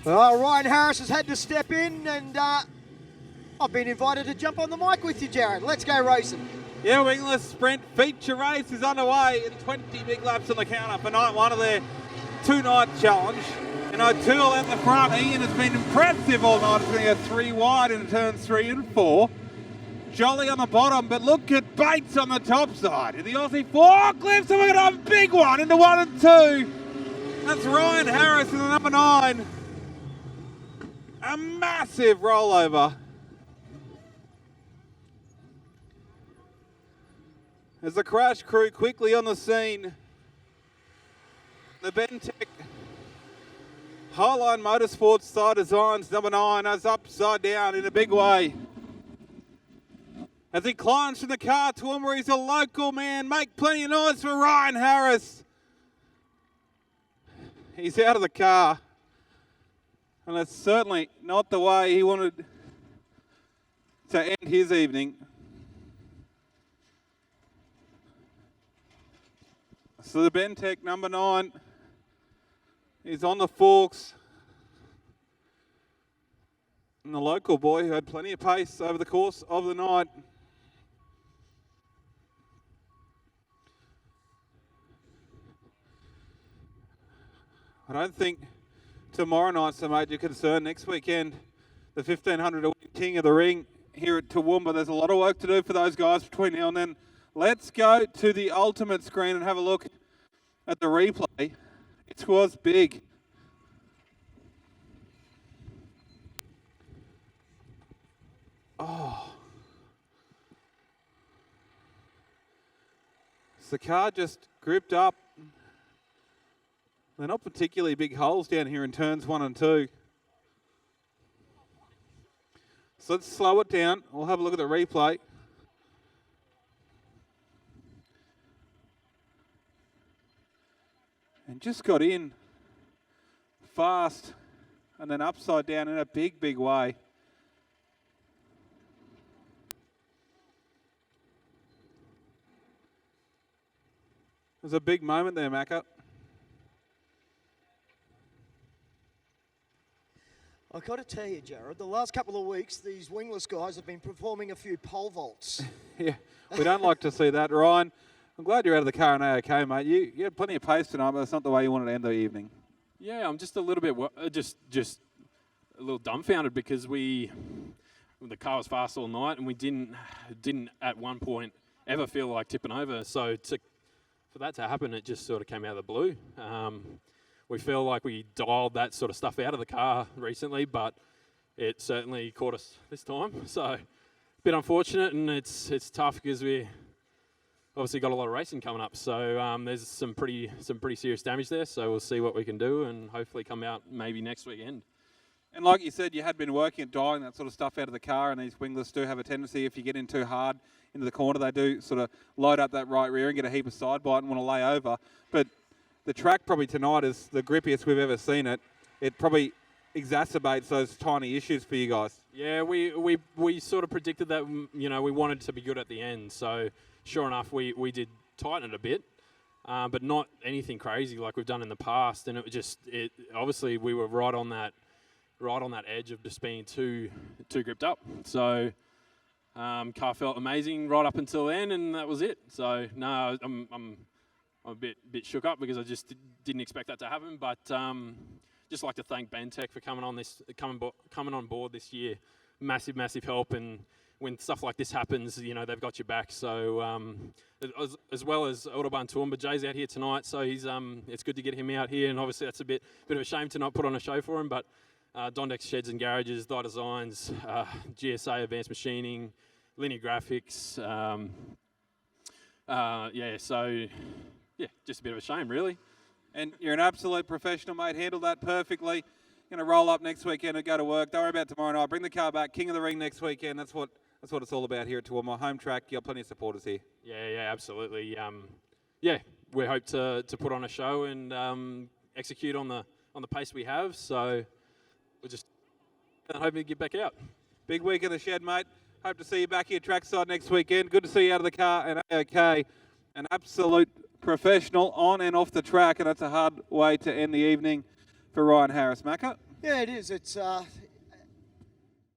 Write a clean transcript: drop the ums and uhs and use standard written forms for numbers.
Well, Ryan Harris has had to step in, and I've been invited to jump on the mic with you, Jared. Let's go racing. Yeah, Wingless Sprint feature race is underway in 20 big laps on the counter for night one of their two-night challenge. And O'Toole at the front. Ian has been impressive all night. It's going to go 3 wide in turns 3 and 4. Jolly on the bottom, but look at Bates on the top side. In the Aussie forklifts, and we're going to have a big one into 1 and 2. That's Ryan Harris in the number 9. A massive rollover. As the crash crew quickly on the scene, the Bentec Highline Motorsports Side Designs number 9 is upside down in a big way. As he climbs from the car, Toowoomba, he's a local man. Make plenty of noise for Ryan Harris. He's out of the car. And that's certainly not the way he wanted to end his evening. So the Bentec number 9 is on the forks. And the local boy who had plenty of pace over the course of the night. I don't think tomorrow night's a major concern. Next weekend, the 1500 a week King of the Ring here at Toowoomba. There's a lot of work to do for those guys between now and then. Let's go to the ultimate screen and have a look at the replay. It was big. Oh. So the car just gripped up. They're not particularly big holes down here in turns 1 and 2. So let's slow it down. We'll have a look at the replay. And just got in fast and then upside down in a big, big way. There's a big moment there, Macca. I've got to tell you, Jared, the last couple of weeks, these wingless guys have been performing a few pole vaults. Yeah, we don't like to see that, Ryan. I'm glad you're out of the car and okay, mate. You had plenty of pace tonight, but that's not the way you wanted to end the evening. Yeah, I'm just a little bit, just a little dumbfounded because the car was fast all night and we didn't at one point ever feel like tipping over. So for that to happen, it just sort of came out of the blue. We feel like we dialed that sort of stuff out of the car recently, but it certainly caught us this time. So a bit unfortunate, and it's tough because we obviously got a lot of racing coming up. So there's some pretty serious damage there. So we'll see what we can do and hopefully come out maybe next weekend. And like you said, you had been working at dialing that sort of stuff out of the car, and these wingless do have a tendency, if you get in too hard into the corner, they do sort of load up that right rear and get a heap of side bite and want to lay over. But the track probably tonight is the grippiest we've ever seen it. It probably exacerbates those tiny issues for you guys. Yeah, we sort of predicted that, we wanted to be good at the end. So sure enough, we did tighten it a bit, but not anything crazy like we've done in the past. And it obviously we were right on that edge of just being too gripped up. So car felt amazing right up until then, and that was it. So no, I'm a bit shook up because I just didn't expect that to happen. But just like to thank Bentec for coming on board this year. Massive help, and when stuff like this happens, they've got your back. So as well as Autobahn Toowoomba, Jay's out here tonight, so he's it's good to get him out here. And obviously that's a bit of a shame to not put on a show for him, but Dondex Sheds and Garages, Thy Designs, GSA Advanced Machining, Linear Graphics. Just a bit of a shame, really. And you're an absolute professional, mate. Handle that perfectly. Going to roll up next weekend and go to work. Don't worry about tomorrow night. Bring the car back. King of the Ring next weekend. That's what it's all about here at Toowoomba. Home track. You got plenty of supporters here. Yeah, absolutely. We hope to put on a show and execute on the pace we have. So we're just hoping to get back out. Big week in the shed, mate. Hope to see you back here trackside next weekend. Good to see you out of the car and okay. An absolute professional on and off the track, and that's a hard way to end the evening for Ryan Harris. Macca? Yeah, it is. It's